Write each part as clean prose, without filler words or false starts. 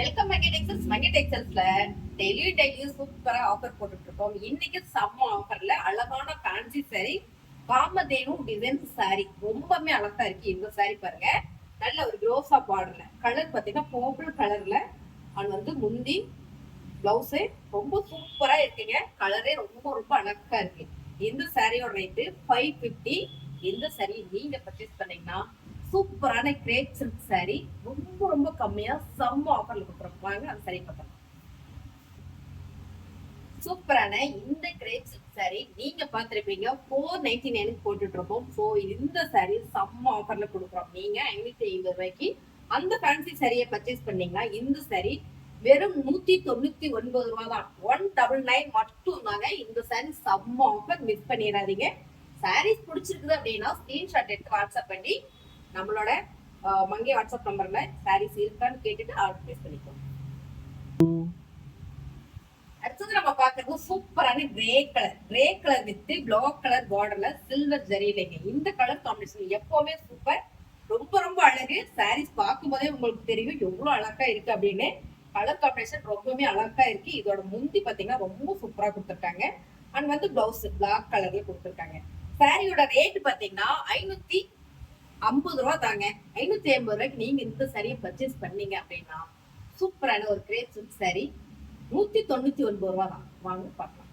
Welcome Mangai textiles. Mangai டெக்ஸ்டைல்ஸ்ல daily சூப்பரா offer போட்டுட்டு இருக்கோம். இன்னைக்கு செம்ம ஆஃபர்ல அழகான ஃபேன்சி சாரி, காமதேனு டிசைன் சாரி ரொம்பவே அழகா இருக்கு. இந்த சாரி பாருங்க, நல்ல ஒரு க்ளோஸா பார்டர்ல கலர் பாத்தீங்கன்னா பர்பிள் கலர்ல. அது முந்தி பிளவுஸ் ரொம்ப சூப்பரா இருக்குங்க. கலரே ரொம்ப ரொம்ப அழகா இருக்கு. இந்த சாரியோட ரேட்டு 550. இந்த சாரி நீங்க பர்ச்சேஸ் பண்ணீங்கன்னா சூப்பரான கிரேப் சில்க் சாரி ரொம்ப ரொம்ப கம்மியா செம்ம ஆஃபர்ல கொடுக்குறோம். வாங்க அந்த சாரி பார்க்கலாம். சூப்பரான இந்த கிரேப் சில்க் சாரி நீங்க பார்த்திருப்பீங்க, 499 போட்டுட்டு இருக்கோம். ஸோ இந்த சாரி செம்ம ஆஃபர்ல கொடுக்குறோம். நீங்க 550 ரூபாய்க்கு அந்த ஃபேன்சி சாரியை பர்ச்சேஸ் பண்ணீங்கன்னா இந்த சாரி வெறும் 199 ரூபா தான். 199 மட்டும் தாங்க. இந்த சாரி செம்ம ஆஃபர், மிஸ் பண்ணிடாதீங்க. சாரீஸ் பிடிச்சிருக்குது அப்படின்னா ஸ்கிரீன்ஷாட் எடுத்து வாட்ஸ்அப் பண்ணி நம்மளோட மங்கை வாட்ஸ்அப் நம்பர்ல சாரீஸ் இருக்கான்னு கேட்டுட்டு ஆர்டர் பிளேஸ் பண்ணிக்கோங்க. அடுத்தது நம்ம பாக்குறது சூப்பரான grey colour with black colour பார்டர்ல சில்வர் ஜரியிலைங்க. இந்த கலர் காம்பினேஷன் எப்பவுமே சூப்பர், ரொம்ப ரொம்ப அழகு. சாரீஸ் பார்க்கும் போதே உங்களுக்கு தெரியும் எவ்வளவு அழகா இருக்கு அப்படின்னு. கலர் காம்பினேஷன் ரொம்பவே அழகா இருக்கு. இதோட முந்தி பாத்தீங்கன்னா ரொம்ப சூப்பரா கொடுத்துருக்காங்க. அண்ட் பிளவுஸ் பிளாக் கலர்ல கொடுத்துருக்காங்க. சாரியோட ரேட் பாத்தீங்கன்னா 550 ரூபா தாங்க. 550 ரூபாய்க்கு நீங்க இந்த சாரியை பர்ச்சேஸ் பண்ணீங்க அப்படின்னா சூப்பரான ஒரு கிரேப் சில்க் சாரி 199 ரூபா தான். வாங்க பார்க்கலாம்.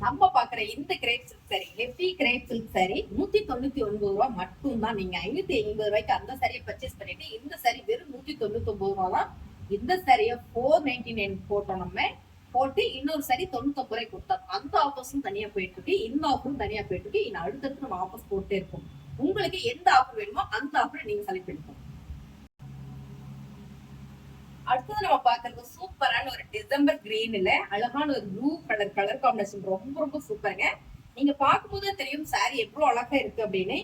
நம்ம பாக்குற இந்த grape silk sorry, heavy grape silk sorry 199 ரூபா மட்டும் தான். நீங்க 550 ரூபாய்க்கு அந்த சாரியை பர்ச்சேஸ் பண்ணிட்டு இந்த சாரி வெறும் 199 ரூபா தான். இந்த சாரியை 499 போட்டோம். நம்ம போட்டு இன்னொரு சாரி 99 ரூபாய் கொடுத்தோம். அந்த ஆஃபர்ஸும் தனியா போயிட்டு இருக்கு, இந்த ஆஃபரும் தனியா போயிட்டு இருக்கு. இன்னும் அடுத்தடுத்து நம்ம ஆஃபர்ஸ் போட்டே இருக்கும். உங்களுக்கு எந்த ஆஃபர் வேணுமோ அந்த ஆஃபரை நீங்க செலக்ட் பண்ணிக்கோங்க. அடுத்தது நம்ம பாக்குறது சூப்பரான ஒரு டிசம்பர் கிரீன்ல அழகான ஒரு ப்ளூ கலர் காம்பினேஷன் ரொம்ப ரொம்ப சூப்பருங்க. நீங்க பார்க்கும்போது தெரியும் சாரி எவ்வளவு அழகா இருக்கு அப்படின்னு.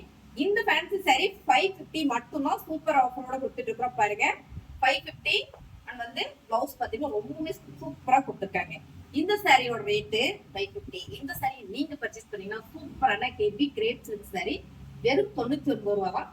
இந்த ஃபேன்சி சாரி 550 மட்டும்தான். சூப்பர் ஆஃபரோட கொடுத்துட்டு இருக்கிறோம் பாருங்க. 550 அண்ட் பிளவுஸ் பாத்தீங்கன்னா ரொம்பவுமே சூப்பரா கொடுத்துருக்காங்க. இந்த சாரியோட ரேட்டு 550. இந்த சாரி நீங்க பர்ச்சேஸ் பண்ணீங்கன்னா சூப்பரான ஹெவி கிரேப் சில்க் சாரி வெறும் 99 ரூபா தான்.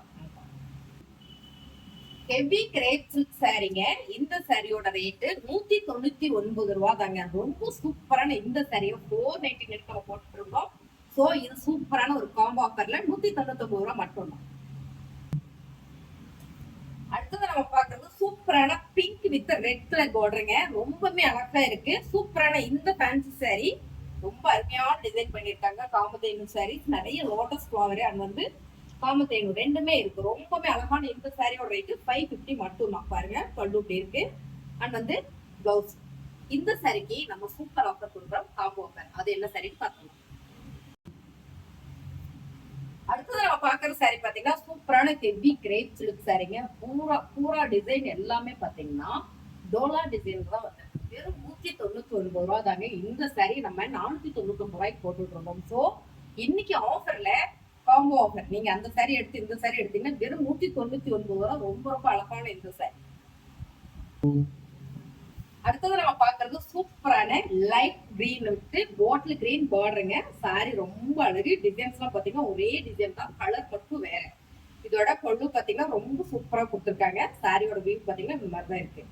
ஹெவி கிரேப் சில்க் சாரிங்க. இந்த சாரியோட ரேட்டு 199 ரூபா தாங்க. ரொம்ப சூப்பரான இந்த சாரியை 499 நம்ம போட்டுட்டு இருக்கோம். சோ இது சூப்பரான ஒரு காம்போ ஆஃபர்ல 199 ரூபா மட்டும் தான். அடுத்தது நம்ம பாக்குறது சூப்பரான பிங்க் வித் ரெட் கலர் பார்டருங்க. ரொம்பவே அழகா இருக்கு. சூப்பரான இந்த ஃபேன்சி சாரி ரொம்ப அருமையான டிசைன் பண்ணிருக்காங்க. காமதேனு சாரீஸ் நிறைய லோட்டஸ் ஃபிளவர் அண்ட் காமதேனு ரெண்டுமே இருக்கு. ரொம்பவே அழகான இந்த சாரியோட ரேட்டு 550 மட்டும் தான். பாருங்க பல்லு இருக்கு அண்ட் பிளவுஸ். இந்த சாரிக்கு நம்ம சூப்பர் ஆஃபர் கொடுக்குறோம், காம்போ ஆஃபர். அது என்ன சாரின்னு பார்க்கலாம். அடுத்தது நம்ம பாக்குற சாரி பாத்தீங்கன்னா சூப்பரான ஹெவி கிரேப் சில்க் சாரிங்க. பூரா டிசைன் எல்லாமே பாத்தீங்கன்னா டோலா டிசைன் தான் வந்து வெறும் 199 ரூபா தாங்க. இந்த சாரி நம்ம 499 ரூபாய்க்கு போட்டுட்டு இருக்கோம். சோ இன்னைக்கு ஆஃபர்ல காம்போ ஆஃபர். நீங்க அந்த சாரி எடுத்து இந்த சாரி எடுத்தீங்கன்னா வெறும் 199 ரூபா. ரொம்ப ரொம்ப அழகான இந்த சாரி. அடுத்தது நம்ம பாக்குறது சூப்பரான லைட் கிரீன் விட்டு பாட்டில் கிரீன் பார்டருங்க. சாரி ரொம்ப அழகு. டிசைன்ஸ் எல்லாம் பாத்தீங்கன்னா ஒரே டிசைன் தான், கலர் மட்டும் வேற. இதோட பல்லு பாத்தீங்கன்னா ரொம்ப சூப்பரா கொடுத்துருக்காங்க. சாரியோட வியூ பாத்தீங்கன்னா இந்த மாதிரி தான் இருக்கு.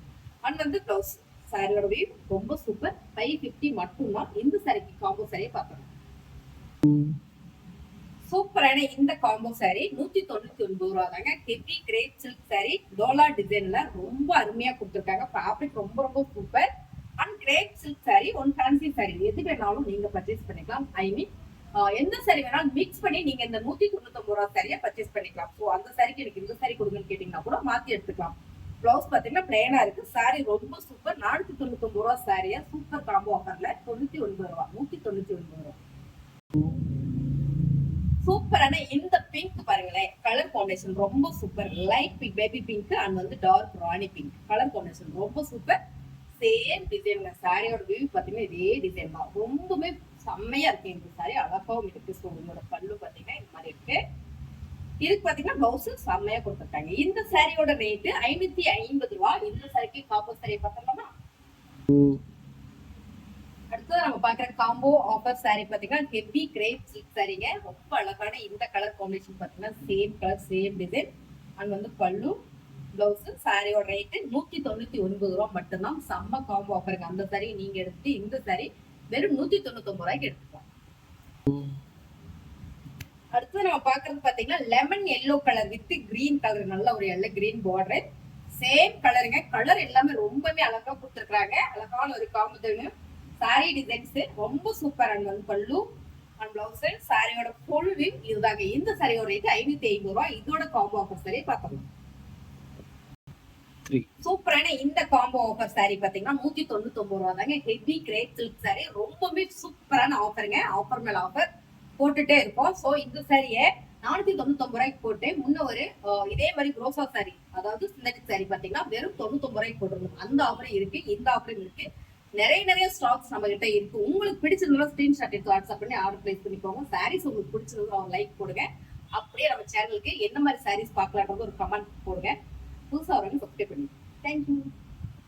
And blouse. சாரியோட வியூ ரொம்ப சூப்பர். 550 மட்டும் தான். இந்த சாரிக்கு காம்போ சாரியை பார்க்கலாம். சூப்பரான இந்த காம்போ சாரி 199 ரூபா தாங்க. Heavy grape silk sorry Dola டிசைன்ல ரொம்ப அருமையா கொடுத்துருக்காங்க. ஃபேப்ரிக் ரொம்ப ரொம்ப super. And grape silk sorry one fancy sorry எது வேணாலும் நீங்க பர்ச்சேஸ் பண்ணிக்கலாம். ஐ மீன் எந்த சாரி வேணாலும் மிக்ஸ் பண்ணி நீங்க இந்த 199 ரூபா சாரியை பர்ச்சேஸ் பண்ணிக்கலாம். ஸோ அந்த சாரிக்கு எனக்கு இந்த சாரி கொடுங்கன்னு கேட்டீங்கன்னா கூட மாத்தி எடுத்துக்கலாம். பிளவுஸ் பாத்தீங்கன்னா பிளேனா இருக்கு. சாரி ரொம்ப சூப்பர். 499 ரூபா சாரியா சூப்பர் காம்போ ஆஃபர்ல 99 ரூபா, 199 ரூபா. சூப்பரான இந்த பிங்க் பாருங்களேன், கலர் காம்பினேஷன் ரொம்ப super. Light pink, baby pink and dark Rani pink colour combination ரொம்ப சூப்பர். சேம் டிசைன்ல சாரியோட வியூ பாத்தீங்கன்னா இதே டிசைன் தான். ரொம்பவே செம்மையா இருக்கு இந்த சாரி. அழகாவும் இருக்கு. ஸோ உங்களோட பல்லு பாத்தீங்கன்னா இந்த மாதிரி இருக்கு. இதுக்கு பாத்தீங்கன்னா பிளவுஸ் செம்மையா கொடுத்துருக்காங்க. இந்த சாரியோட ரேட்டு 550 ரூபா. இந்த சாரிக்கு காம்போ சாரியை பார்த்தோம்னா அடுத்தது நம்ம பாக்குற காம்போ ஆஃபர் சாரி பாத்தீங்கன்னா ஹெவி கிரேப் சில்க் சாரிங்க. ரொம்ப அழகான இந்த கலர் காம்பினேஷன் பாத்தீங்கன்னா same colour same design and பல்லு பிளவுஸ். சாரியோட ரேட் 199 ரூபாய் மட்டும்தான். செம்ம காம்போ ஆஃபருங்க. அந்த சாரி நீங்க எடுத்து இந்த சாரி வெறும் 199 ரூபாய்க்கு எடுத்துக்கலாம். அடுத்து நம்ம பாக்குறது பாத்தீங்கன்னா lemon yellow colour with green colour, நல்ல ஒரு எல்லோ கிரீன் பார்டர், சேம் கலருங்க. கலர் எல்லாமே ரொம்பவே அழகா கொடுத்துருக்காங்க. அழகான ஒரு காம்போ. சாரி டிசைன்ஸ் ரொம்ப சூப்பர். அண்ட் வந்து பல்லு அண்ட் பிளவுஸ். சாரியோட ஃபுல் வியூ இதுதாங்க. இந்த சாரியோட ரேட் 550 ரூபாய். இதோட காம்போ ஆஃபர் சாரி பார்க்கலாம். சூப்பரான இந்த காம்போ ஆஃபர் சாரி பாத்தீங்கன்னா 199 ரூபாய் தாங்க. ஹெவி கிரேட் சில்க் சாரி, ரொம்பவே சூப்பரான ஆஃபருங்க. ஆஃபர் மேல ஆஃபர் போட்டுட்டே இருக்கோம். சோ இந்த சாரியை 499 ரூபாய்க்கு போட்டு முன்ன ஒரு இதே மாதிரி ப்ரோசா சாரி, அதாவது சிந்தட்டிக் சாரி பாத்தீங்கன்னா வெறும் 99 ரூபாய்க்கு போட்டுருந்தோம். அந்த ஆஃபரும் இருக்கு, இந்த ஆஃபரும் இருக்கு. நிறைய ஸ்டாக்ஸ் நம்ம கிட்ட இருக்கு. உங்களுக்கு பிடிச்சிருந்தா ஸ்கிரீன்ஷாட் எடுத்து வாட்ஸ்அப் பண்ணி ஆர்டர் பிளேஸ் பண்ணிக்கோங்க. சாரீஸ் உங்களுக்கு பிடிச்சிருந்தா ஒரு லைக் போடுங்க. அப்படியே நம்ம சேனலுக்கு என்ன மாதிரி சாரீஸ் பார்க்கலான்றது ஒரு கமெண்ட் போடுங்க. புதுசா வரவங்க சப்ஸ்கிரைப் பண்ணுங்க. தேங்க்யூ.